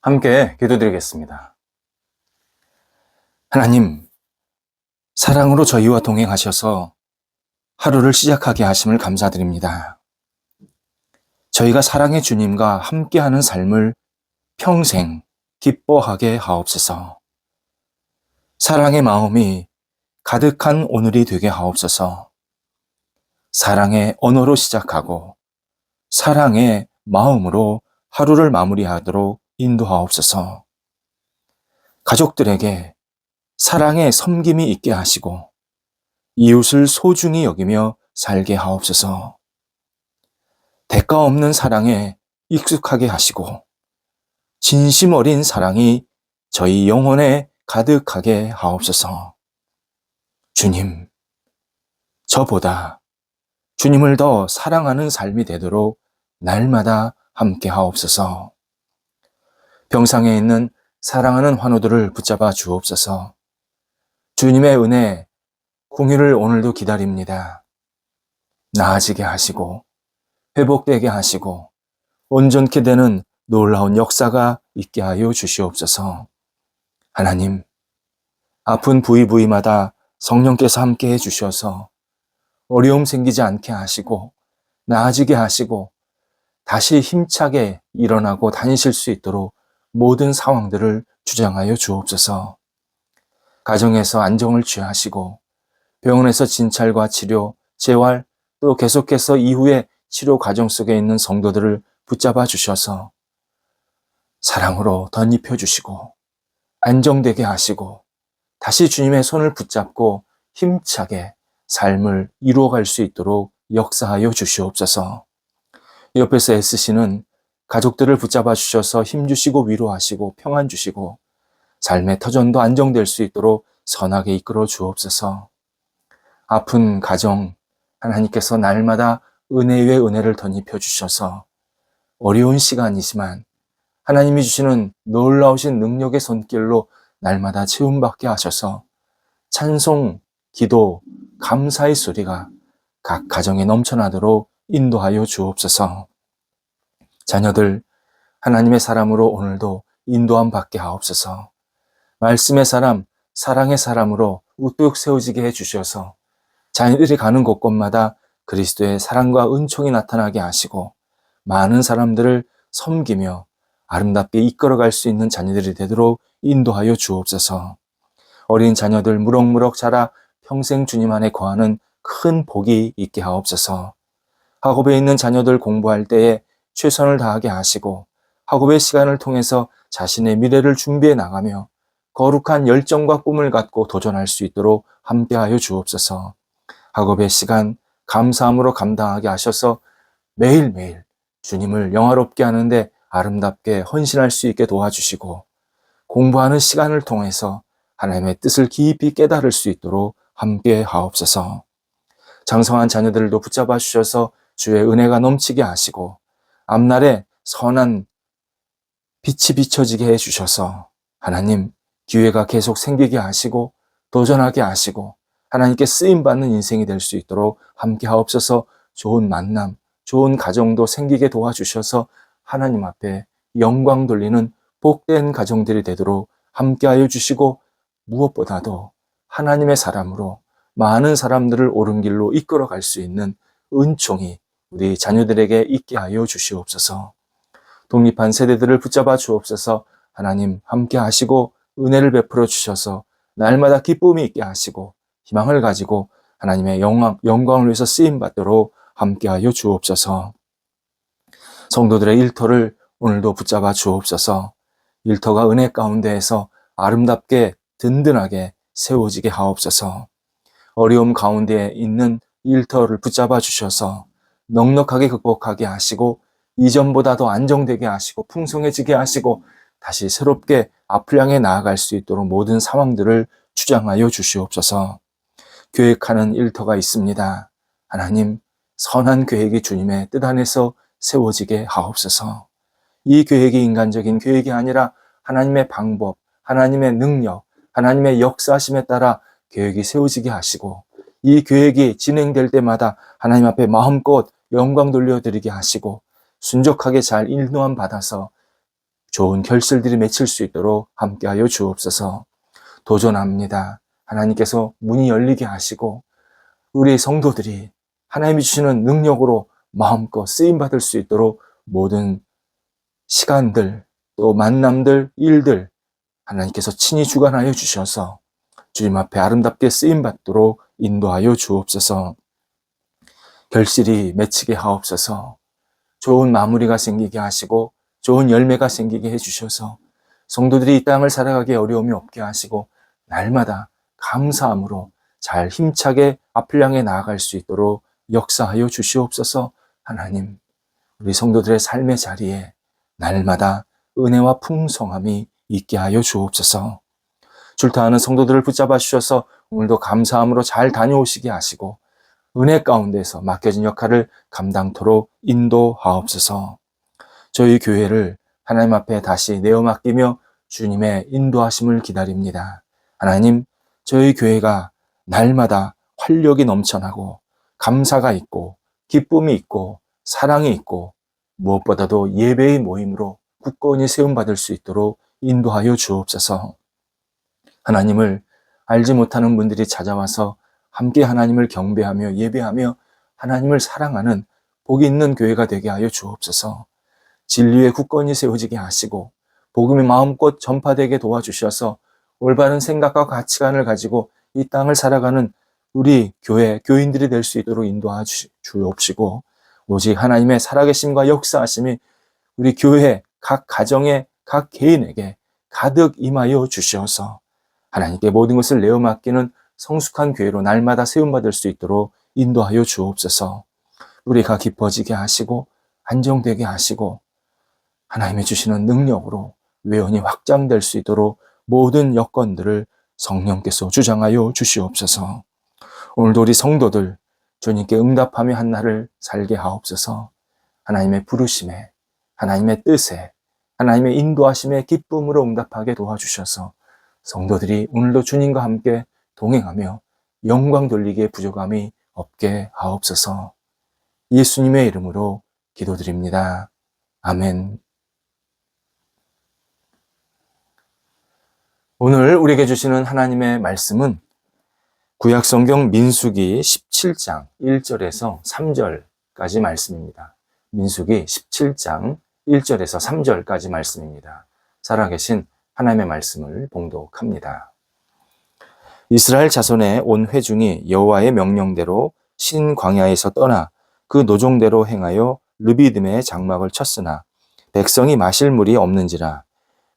함께 기도드리겠습니다. 하나님, 사랑으로 저희와 동행하셔서 하루를 시작하게 하심을 감사드립니다. 저희가 사랑의 주님과 함께하는 삶을 평생 기뻐하게 하옵소서. 사랑의 마음이 가득한 오늘이 되게 하옵소서. 사랑의 언어로 시작하고 사랑의 마음으로 하루를 마무리하도록 인도하옵소서. 가족들에게 사랑의 섬김이 있게 하시고 이웃을 소중히 여기며 살게 하옵소서. 대가 없는 사랑에 익숙하게 하시고 진심 어린 사랑이 저희 영혼에 가득하게 하옵소서. 주님, 저보다 주님을 더 사랑하는 삶이 되도록 날마다 함께 하옵소서. 병상에 있는 사랑하는 환우들을 붙잡아 주옵소서. 주님의 은혜, 공유를 오늘도 기다립니다. 나아지게 하시고 회복되게 하시고 온전케 되는 놀라운 역사가 있게 하여 주시옵소서. 하나님, 아픈 부위마다 성령께서 함께 해주셔서 어려움 생기지 않게 하시고 나아지게 하시고 다시 힘차게 일어나고 다니실 수 있도록 모든 상황들을 주장하여 주옵소서. 가정에서 안정을 취하시고 병원에서 진찰과 치료, 재활, 또 계속해서 이후에 치료 과정 속에 있는 성도들을 붙잡아 주셔서 사랑으로 덧입혀 주시고 안정되게 하시고 다시 주님의 손을 붙잡고 힘차게 삶을 이루어갈 수 있도록 역사하여 주시옵소서. 옆에서 애쓰시는 가족들을 붙잡아 주셔서 힘 주시고 위로하시고 평안 주시고 삶의 터전도 안정될 수 있도록 선하게 이끌어 주옵소서. 아픈 가정, 하나님께서 날마다 은혜 위에 은혜를 덧입혀 주셔서 어려운 시간이지만 하나님이 주시는 놀라우신 능력의 손길로 날마다 채움받게 하셔서 찬송, 기도, 감사의 소리가 각 가정에 넘쳐나도록 인도하여 주옵소서. 자녀들, 하나님의 사람으로 오늘도 인도함 받게 하옵소서. 말씀의 사람, 사랑의 사람으로 우뚝 세워지게 해주셔서 자녀들이 가는 곳곳마다 그리스도의 사랑과 은총이 나타나게 하시고 많은 사람들을 섬기며 아름답게 이끌어갈 수 있는 자녀들이 되도록 인도하여 주옵소서. 어린 자녀들 무럭무럭 자라 평생 주님 안에 거하는 큰 복이 있게 하옵소서. 학업에 있는 자녀들 공부할 때에 최선을 다하게 하시고 학업의 시간을 통해서 자신의 미래를 준비해 나가며 거룩한 열정과 꿈을 갖고 도전할 수 있도록 함께하여 주옵소서. 학업의 시간 감사함으로 감당하게 하셔서 매일매일 주님을 영화롭게 하는데 아름답게 헌신할 수 있게 도와주시고 공부하는 시간을 통해서 하나님의 뜻을 깊이 깨달을 수 있도록 함께 하옵소서. 장성한 자녀들도 붙잡아 주셔서 주의 은혜가 넘치게 하시고 앞날에 선한 빛이 비춰지게 해주셔서 하나님 기회가 계속 생기게 하시고 도전하게 하시고 하나님께 쓰임받는 인생이 될 수 있도록 함께 하옵소서. 좋은 만남, 좋은 가정도 생기게 도와주셔서 하나님 앞에 영광 돌리는 복된 가정들이 되도록 함께하여 주시고 무엇보다도 하나님의 사람으로 많은 사람들을 옳은 길로 이끌어 갈 수 있는 은총이 우리 자녀들에게 있게 하여 주시옵소서. 독립한 세대들을 붙잡아 주옵소서. 하나님 함께 하시고 은혜를 베풀어 주셔서 날마다 기쁨이 있게 하시고 희망을 가지고 하나님의 영광을 위해서 쓰임받도록 함께 하여 주옵소서. 성도들의 일터를 오늘도 붙잡아 주옵소서. 일터가 은혜 가운데에서 아름답게 든든하게 세워지게 하옵소서. 어려움 가운데 있는 일터를 붙잡아 주셔서 넉넉하게 극복하게 하시고 이전보다 더 안정되게 하시고 풍성해지게 하시고 다시 새롭게 앞을 향해 나아갈 수 있도록 모든 상황들을 주장하여 주시옵소서. 계획하는 일터가 있습니다. 하나님, 선한 계획이 주님의 뜻 안에서 세워지게 하옵소서. 이 계획이 인간적인 계획이 아니라 하나님의 방법, 하나님의 능력, 하나님의 역사하심에 따라 계획이 세워지게 하시고 이 계획이 진행될 때마다 하나님 앞에 마음껏 영광 돌려드리게 하시고 순적하게 잘 인도함 받아서 좋은 결실들이 맺힐 수 있도록 함께하여 주옵소서. 도전합니다. 하나님께서 문이 열리게 하시고 우리 성도들이 하나님이 주시는 능력으로 마음껏 쓰임받을 수 있도록 모든 시간들, 또 만남들, 일들 하나님께서 친히 주관하여 주셔서 주님 앞에 아름답게 쓰임받도록 인도하여 주옵소서. 결실이 맺히게 하옵소서. 좋은 마무리가 생기게 하시고 좋은 열매가 생기게 해주셔서 성도들이 이 땅을 살아가기에 어려움이 없게 하시고 날마다 감사함으로 잘 힘차게 앞을 향해 나아갈 수 있도록 역사하여 주시옵소서. 하나님, 우리 성도들의 삶의 자리에 날마다 은혜와 풍성함이 있게 하여 주옵소서. 출타하는 성도들을 붙잡아 주셔서 오늘도 감사함으로 잘 다녀오시게 하시고 은혜 가운데서 맡겨진 역할을 감당토록 인도하옵소서. 저희 교회를 하나님 앞에 다시 내어 맡기며 주님의 인도하심을 기다립니다. 하나님, 저희 교회가 날마다 활력이 넘쳐나고 감사가 있고 기쁨이 있고 사랑이 있고 무엇보다도 예배의 모임으로 굳건히 세움받을 수 있도록 인도하여 주옵소서. 하나님을 알지 못하는 분들이 찾아와서 함께 하나님을 경배하며 예배하며 하나님을 사랑하는 복이 있는 교회가 되게 하여 주옵소서. 진리에 굳건히 세워지게 하시고 복음이 마음껏 전파되게 도와주셔서 올바른 생각과 가치관을 가지고 이 땅을 살아가는 우리 교회 교인들이 될 수 있도록 인도하 주옵시고 오직 하나님의 살아계심과 역사하심이 우리 교회 각 가정에 각 개인에게 가득 임하여 주시어서 하나님께 모든 것을 내어 맡기는 성숙한 교회로 날마다 세움받을 수 있도록 인도하여 주옵소서. 우리가 깊어지게 하시고 안정되게 하시고 하나님이 주시는 능력으로 외연이 확장될 수 있도록 모든 여건들을 성령께서 주장하여 주시옵소서. 오늘도 우리 성도들 주님께 응답하며 한 날을 살게 하옵소서. 하나님의 부르심에 하나님의 뜻에 하나님의 인도하심에 기쁨으로 응답하게 도와주셔서 성도들이 오늘도 주님과 함께 동행하며 영광 돌리기에 부족함이 없게 하옵소서. 예수님의 이름으로 기도드립니다. 아멘. 오늘 우리에게 주시는 하나님의 말씀은 구약성경 민수기 17장 1절에서 3절까지 말씀입니다. 민수기 17장 1절에서 3절까지 말씀입니다. 살아계신 하나님의 말씀을 봉독합니다. 이스라엘 자손의 온 회중이 여호와의 명령대로 신 광야에서 떠나 그 노종대로 행하여 르비딤의 장막을 쳤으나 백성이 마실 물이 없는지라.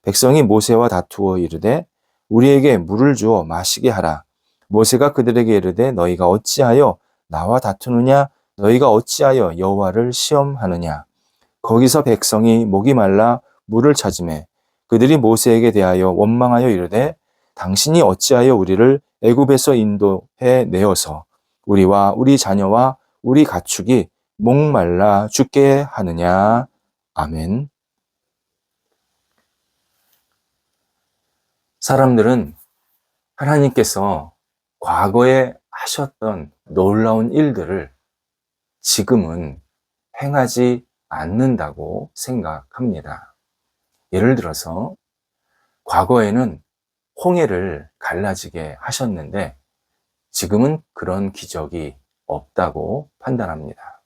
백성이 모세와 다투어 이르되 우리에게 물을 주어 마시게 하라. 모세가 그들에게 이르되 너희가 어찌하여 나와 다투느냐? 너희가 어찌하여 여호와를 시험하느냐? 거기서 백성이 목이 말라 물을 찾으매 그들이 모세에게 대하여 원망하여 이르되 당신이 어찌하여 우리를 애굽에서 인도해 내어서 우리와 우리 자녀와 우리 가축이 목말라 죽게 하느냐? 아멘. 사람들은 하나님께서 과거에 하셨던 놀라운 일들을 지금은 행하지 않는다고 생각합니다. 예를 들어서 과거에는 홍해를 갈라지게 하셨는데 지금은 그런 기적이 없다고 판단합니다.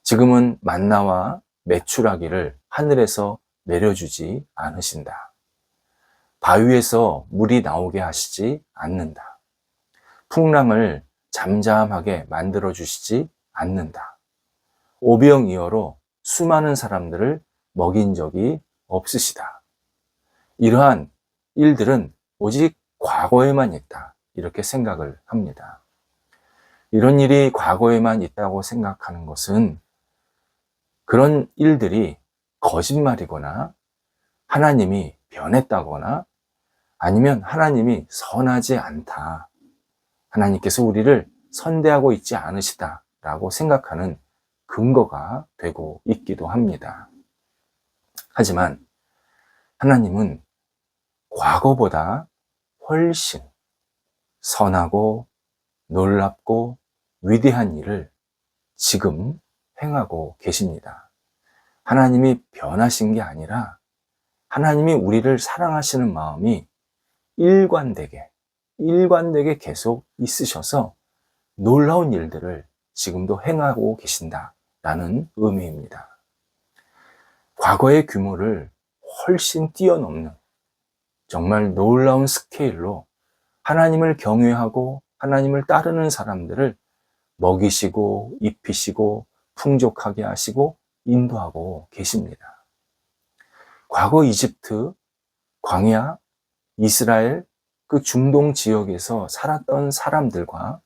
지금은 만나와 메추라기를 하늘에서 내려주지 않으신다. 바위에서 물이 나오게 하시지 않는다. 풍랑을 잠잠하게 만들어주시지 않는다. 오병이어로 수많은 사람들을 먹인 적이 없으시다. 이러한 일들은 오직 과거에만 있다. 이렇게 생각을 합니다. 이런 일이 과거에만 있다고 생각하는 것은 그런 일들이 거짓말이거나 하나님이 변했다거나 아니면 하나님이 선하지 않다. 하나님께서 우리를 선대하고 있지 않으시다라고 생각하는 근거가 되고 있기도 합니다. 하지만 하나님은 과거보다 훨씬 선하고 놀랍고 위대한 일을 지금 행하고 계십니다. 하나님이 변하신 게 아니라 하나님이 우리를 사랑하시는 마음이 일관되게 계속 있으셔서 놀라운 일들을 지금도 행하고 계신다라는 의미입니다. 과거의 규모를 훨씬 뛰어넘는 정말 놀라운 스케일로 하나님을 경외하고 하나님을 따르는 사람들을 먹이시고 입히시고 풍족하게 하시고 인도하고 계십니다. 과거 이집트, 광야, 이스라엘, 그 중동 지역에서 살았던 사람들과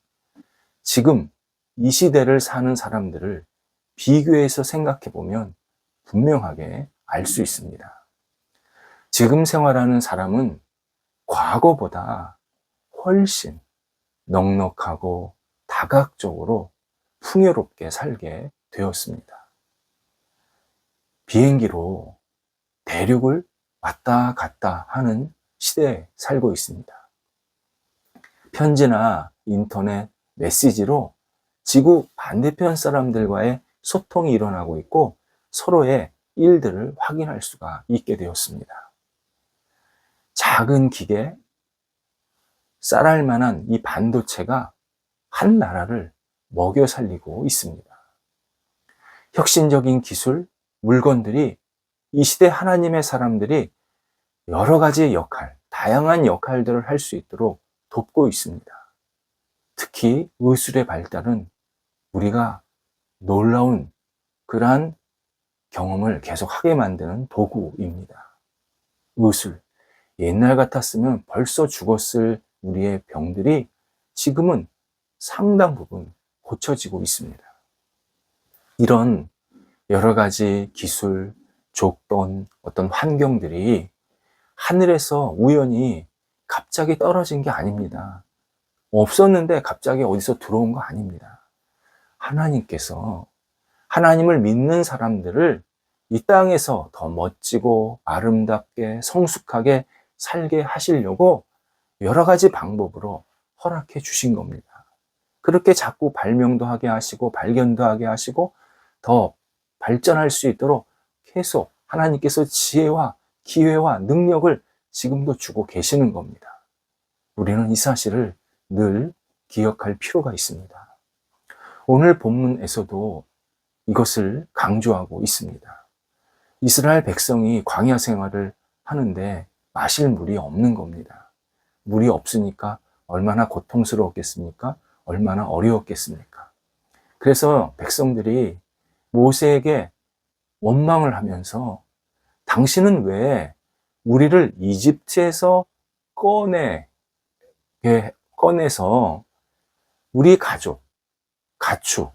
지금 이 시대를 사는 사람들을 비교해서 생각해 보면 분명하게 알 수 있습니다. 지금 생활하는 사람은 과거보다 훨씬 넉넉하고 다각적으로 풍요롭게 살게 되었습니다. 비행기로 대륙을 왔다 갔다 하는 시대에 살고 있습니다. 편지나 인터넷, 메시지로 지구 반대편 사람들과의 소통이 일어나고 있고 서로의 일들을 확인할 수가 있게 되었습니다. 작은 기계, 쌀알 만한 이 반도체가 한 나라를 먹여 살리고 있습니다. 혁신적인 기술, 물건들이 이 시대 하나님의 사람들이 여러 가지 역할, 다양한 역할들을 할 수 있도록 돕고 있습니다. 특히 의술의 발달은 우리가 놀라운 그러한 경험을 계속 하게 만드는 도구입니다. 의술, 옛날 같았으면 벌써 죽었을 우리의 병들이 지금은 상당 부분 고쳐지고 있습니다. 이런 여러 가지 기술, 조건, 어떤 환경들이 하늘에서 우연히 갑자기 떨어진 게 아닙니다. 없었는데 갑자기 어디서 들어온 거 아닙니다. 하나님께서 하나님을 믿는 사람들을 이 땅에서 더 멋지고 아름답게 성숙하게 살게 하시려고 여러 가지 방법으로 허락해 주신 겁니다. 그렇게 자꾸 발명도 하게 하시고 발견도 하게 하시고 더 발전할 수 있도록 계속 하나님께서 지혜와 기회와 능력을 지금도 주고 계시는 겁니다. 우리는 이 사실을 늘 기억할 필요가 있습니다. 오늘 본문에서도 이것을 강조하고 있습니다. 이스라엘 백성이 광야 생활을 하는데 마실 물이 없는 겁니다. 물이 없으니까 얼마나 고통스러웠겠습니까? 얼마나 어려웠겠습니까? 그래서 백성들이 모세에게 원망을 하면서 당신은 왜 우리를 이집트에서 꺼내서 우리 가족, 가축,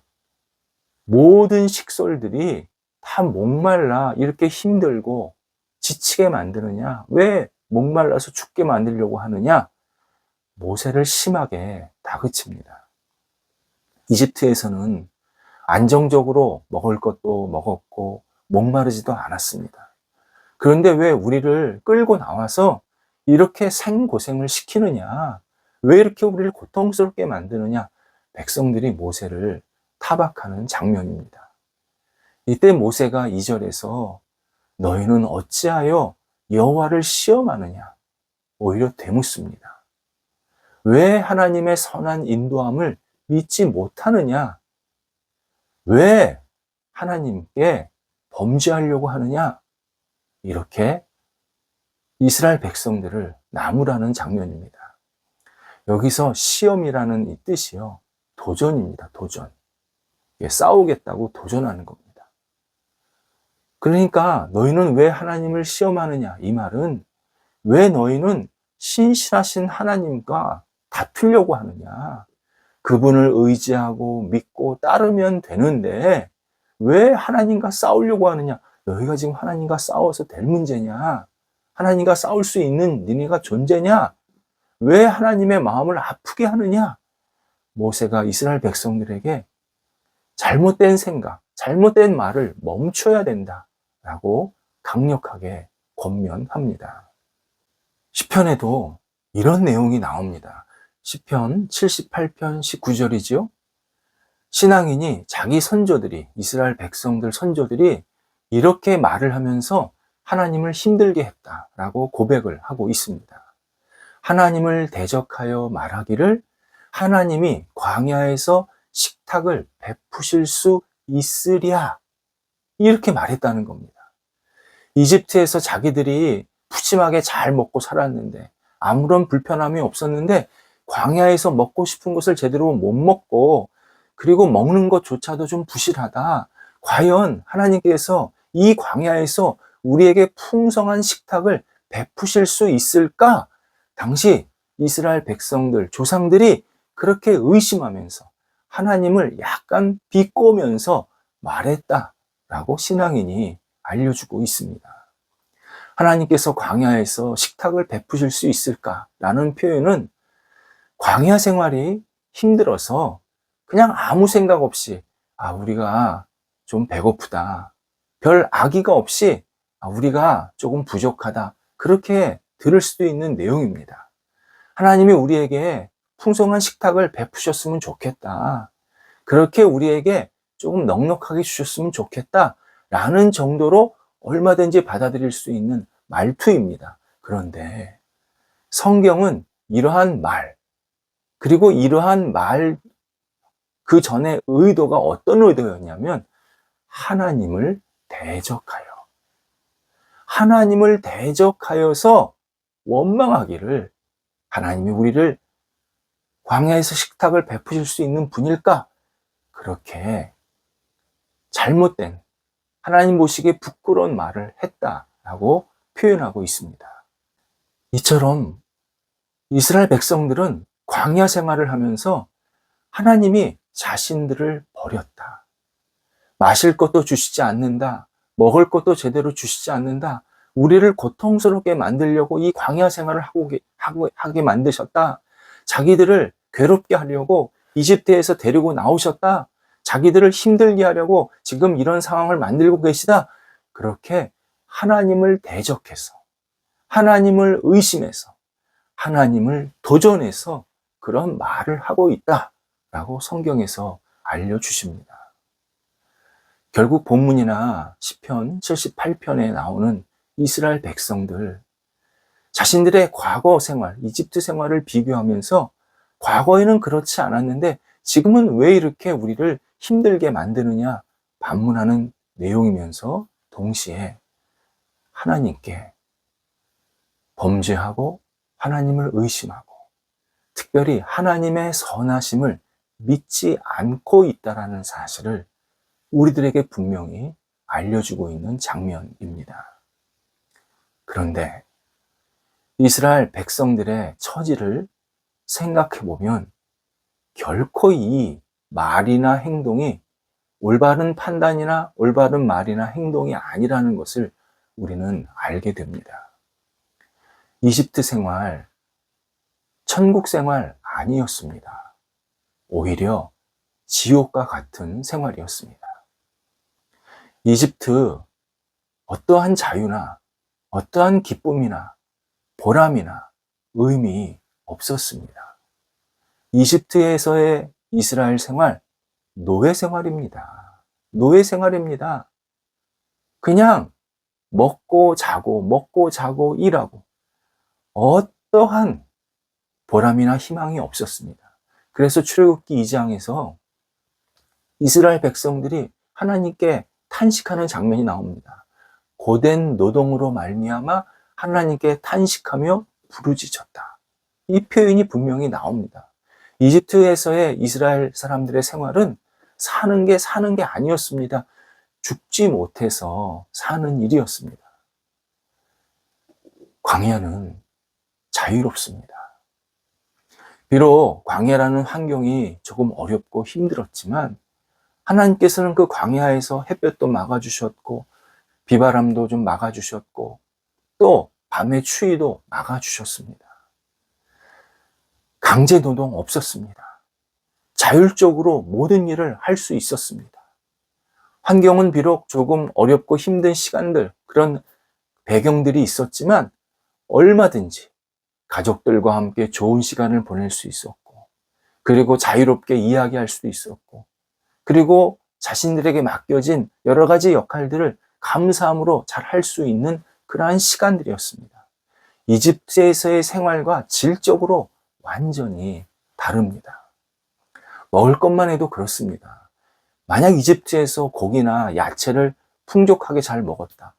모든 식솔들이 다 목말라 이렇게 힘들고 지치게 만드느냐? 왜 목말라서 죽게 만들려고 하느냐? 모세를 심하게 다그칩니다. 이집트에서는 안정적으로 먹을 것도 먹었고 목마르지도 않았습니다. 그런데 왜 우리를 끌고 나와서 이렇게 생고생을 시키느냐? 왜 이렇게 우리를 고통스럽게 만드느냐? 백성들이 모세를 타박하는 장면입니다. 이때 모세가 2절에서 너희는 어찌하여 여호와를 시험하느냐? 오히려 되묻습니다. 왜 하나님의 선한 인도함을 믿지 못하느냐? 왜 하나님께 범죄하려고 하느냐? 이렇게 이스라엘 백성들을 나무라는 장면입니다. 여기서 시험이라는 이 뜻이요. 도전입니다. 도전. 싸우겠다고 도전하는 겁니다. 그러니까 너희는 왜 하나님을 시험하느냐? 이 말은 왜 너희는 신실하신 하나님과 다투려고 하느냐? 그분을 의지하고 믿고 따르면 되는데 왜 하나님과 싸우려고 하느냐? 너희가 지금 하나님과 싸워서 될 문제냐? 하나님과 싸울 수 있는 니네가 존재냐? 왜 하나님의 마음을 아프게 하느냐? 모세가 이스라엘 백성들에게 잘못된 생각, 잘못된 말을 멈춰야 된다라고 강력하게 권면합니다. 시편에도 이런 내용이 나옵니다. 시편 78편 19절이지요. 신앙인이 자기 선조들이, 이스라엘 백성들 선조들이 이렇게 말을 하면서 하나님을 힘들게 했다라고 고백을 하고 있습니다. 하나님을 대적하여 말하기를 하나님이 광야에서 식탁을 베푸실 수 있으랴 이렇게 말했다는 겁니다. 이집트에서 자기들이 푸짐하게 잘 먹고 살았는데 아무런 불편함이 없었는데 광야에서 먹고 싶은 것을 제대로 못 먹고 그리고 먹는 것조차도 좀 부실하다. 과연 하나님께서 이 광야에서 우리에게 풍성한 식탁을 베푸실 수 있을까? 당시 이스라엘 백성들, 조상들이 그렇게 의심하면서 하나님을 약간 비꼬면서 말했다라고 신앙인이 알려주고 있습니다. 하나님께서 광야에서 식탁을 베푸실 수 있을까라는 표현은 광야 생활이 힘들어서 그냥 아무 생각 없이 우리가 좀 배고프다. 별 악의가 없이 우리가 조금 부족하다. 그렇게 들을 수도 있는 내용입니다. 하나님이 우리에게 풍성한 식탁을 베푸셨으면 좋겠다. 그렇게 우리에게 조금 넉넉하게 주셨으면 좋겠다. 라는 정도로 얼마든지 받아들일 수 있는 말투입니다. 그런데 성경은 이러한 말, 그리고 이러한 말 그 전에 의도가 어떤 의도였냐면 하나님을 대적하여. 하나님을 대적하여서 원망하기를 하나님이 우리를 광야에서 식탁을 베푸실 수 있는 분일까? 그렇게 잘못된 하나님 보시기에 부끄러운 말을 했다라고 표현하고 있습니다. 이처럼 이스라엘 백성들은 광야 생활을 하면서 하나님이 자신들을 버렸다. 마실 것도 주시지 않는다. 먹을 것도 제대로 주시지 않는다. 우리를 고통스럽게 만들려고 이 광야 생활을 하게 만드셨다. 자기들을 괴롭게 하려고 이집트에서 데리고 나오셨다. 자기들을 힘들게 하려고 지금 이런 상황을 만들고 계시다. 그렇게 하나님을 대적해서, 하나님을 의심해서, 하나님을 도전해서 그런 말을 하고 있다라고 성경에서 알려주십니다. 결국 본문이나 시편 78편에 나오는 이스라엘 백성들, 자신들의 과거 생활, 이집트 생활을 비교하면서 과거에는 그렇지 않았는데 지금은 왜 이렇게 우리를 힘들게 만드느냐 반문하는 내용이면서 동시에 하나님께 범죄하고 하나님을 의심하고 특별히 하나님의 선하심을 믿지 않고 있다는 사실을 우리들에게 분명히 알려주고 있는 장면입니다. 그런데 이스라엘 백성들의 처지를 생각해 보면 결코 이 말이나 행동이 올바른 판단이나 올바른 말이나 행동이 아니라는 것을 우리는 알게 됩니다. 이집트 생활, 천국 생활 아니었습니다. 오히려 지옥과 같은 생활이었습니다. 이집트 어떠한 자유나 어떠한 기쁨이나 보람이나 의미 없었습니다. 이집트에서의 이스라엘 생활, 노예 생활입니다. 노예 생활입니다. 그냥 먹고 자고 일하고 어떠한 보람이나 희망이 없었습니다. 그래서 출애굽기 2장에서 이스라엘 백성들이 하나님께 탄식하는 장면이 나옵니다. 고된 노동으로 말미암아 하나님께 탄식하며 부르짖었다. 이 표현이 분명히 나옵니다. 이집트에서의 이스라엘 사람들의 생활은 사는 게 아니었습니다. 죽지 못해서 사는 일이었습니다. 광야는 자유롭습니다. 비록 광야라는 환경이 조금 어렵고 힘들었지만 하나님께서는 그 광야에서 햇볕도 막아주셨고 비바람도 좀 막아주셨고 또 밤의 추위도 막아주셨습니다. 강제 노동 없었습니다. 자율적으로 모든 일을 할 수 있었습니다. 환경은 비록 조금 어렵고 힘든 시간들, 그런 배경들이 있었지만 얼마든지 가족들과 함께 좋은 시간을 보낼 수 있었고, 그리고 자유롭게 이야기할 수도 있었고, 그리고 자신들에게 맡겨진 여러 가지 역할들을 감사함으로 잘 할 수 있는 그러한 시간들이었습니다. 이집트에서의 생활과 질적으로 완전히 다릅니다. 먹을 것만 해도 그렇습니다. 만약 이집트에서 고기나 야채를 풍족하게 잘 먹었다.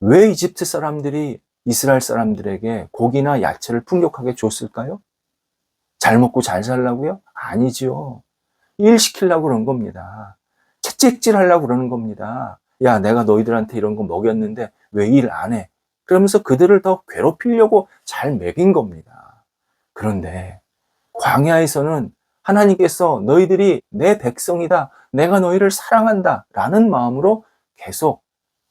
왜 이집트 사람들이 이스라엘 사람들에게 고기나 야채를 풍족하게 줬을까요? 잘 먹고 잘 살라고요? 아니지요. 일 시키려고 그런 겁니다. 채찍질 하려고 그러는 겁니다. 야, 내가 너희들한테 이런 거 먹였는데 왜 일 안 해? 그러면서 그들을 더 괴롭히려고 잘 먹인 겁니다. 그런데 광야에서는 하나님께서 너희들이 내 백성이다, 내가 너희를 사랑한다 라는 마음으로 계속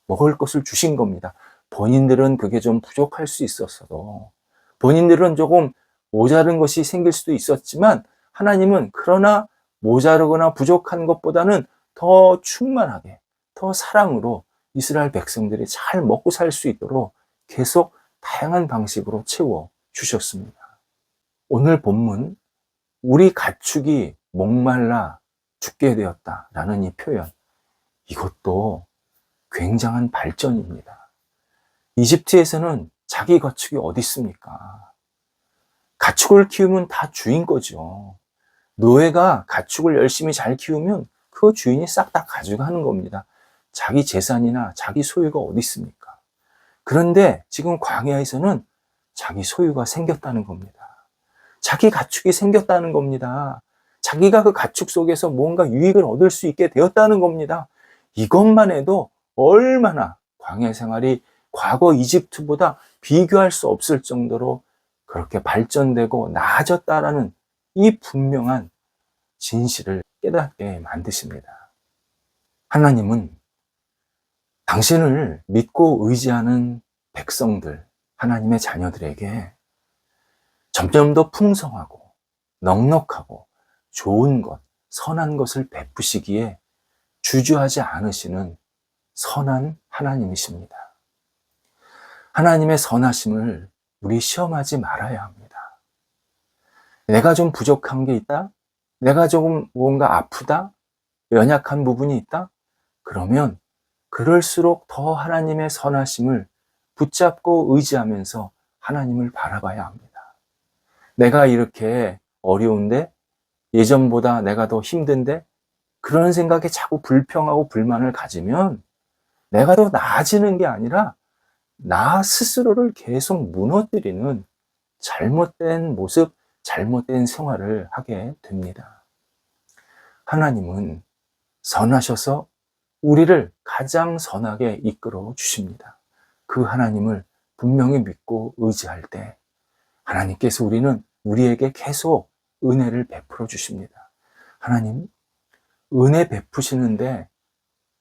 먹을 것을 주신 겁니다. 본인들은 그게 좀 부족할 수 있었어도, 본인들은 조금 모자른 것이 생길 수도 있었지만, 하나님은 그러나 모자르거나 부족한 것보다는 더 충만하게, 더 사랑으로 이스라엘 백성들이 잘 먹고 살 수 있도록 계속 다양한 방식으로 채워 주셨습니다. 오늘 본문, 우리 가축이 목말라 죽게 되었다라는 이 표현, 이것도 굉장한 발전입니다. 이집트에서는 자기 가축이 어디 있습니까? 가축을 키우면 다 주인 거죠. 노예가 가축을 열심히 잘 키우면 그 주인이 싹 다 가져가는 겁니다. 자기 재산이나 자기 소유가 어디 있습니까? 그런데 지금 광야에서는 자기 소유가 생겼다는 겁니다. 자기 가축이 생겼다는 겁니다. 자기가 그 가축 속에서 뭔가 유익을 얻을 수 있게 되었다는 겁니다. 이것만 해도 얼마나 광야 생활이 과거 이집트보다 비교할 수 없을 정도로 그렇게 발전되고 나아졌다라는 이 분명한 진실을 깨닫게 만드십니다. 하나님은 당신을 믿고 의지하는 백성들, 하나님의 자녀들에게 점점 더 풍성하고 넉넉하고 좋은 것, 선한 것을 베푸시기에 주저하지 않으시는 선한 하나님이십니다. 하나님의 선하심을 우리 시험하지 말아야 합니다. 내가 좀 부족한 게 있다? 내가 조금 뭔가 아프다? 연약한 부분이 있다? 그러면 그럴수록 더 하나님의 선하심을 붙잡고 의지하면서 하나님을 바라봐야 합니다. 내가 이렇게 어려운데, 예전보다 내가 더 힘든데, 그런 생각에 자꾸 불평하고 불만을 가지면 내가 더 나아지는 게 아니라 나 스스로를 계속 무너뜨리는 잘못된 모습, 잘못된 생활을 하게 됩니다. 하나님은 선하셔서 우리를 가장 선하게 이끌어 주십니다. 그 하나님을 분명히 믿고 의지할 때 하나님께서 우리에게 계속 은혜를 베풀어 주십니다. 하나님, 은혜 베푸시는데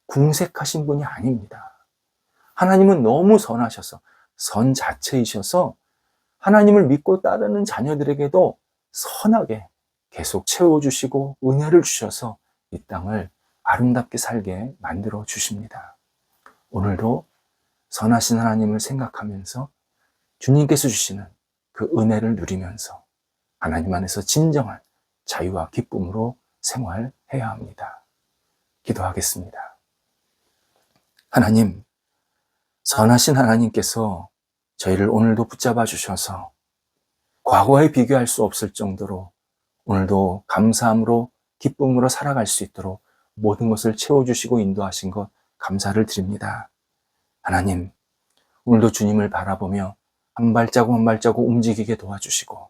궁색하신 분이 아닙니다. 하나님은 너무 선하셔서, 선 자체이셔서 하나님을 믿고 따르는 자녀들에게도 선하게 계속 채워주시고 은혜를 주셔서 이 땅을 아름답게 살게 만들어 주십니다. 오늘도 선하신 하나님을 생각하면서 주님께서 주시는 그 은혜를 누리면서 하나님 안에서 진정한 자유와 기쁨으로 생활해야 합니다. 기도하겠습니다. 하나님, 선하신 하나님께서 저희를 오늘도 붙잡아 주셔서 과거에 비교할 수 없을 정도로 오늘도 감사함으로 기쁨으로 살아갈 수 있도록 모든 것을 채워주시고 인도하신 것 감사를 드립니다. 하나님, 오늘도 주님을 바라보며 한 발자국 한 발자국 움직이게 도와주시고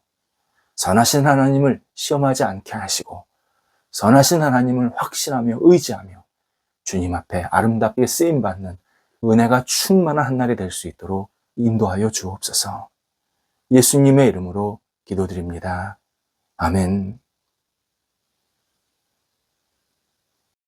선하신 하나님을 시험하지 않게 하시고 선하신 하나님을 확신하며 의지하며 주님 앞에 아름답게 쓰임받는 은혜가 충만한 한 날이 될 수 있도록 인도하여 주옵소서. 예수님의 이름으로 기도드립니다. 아멘.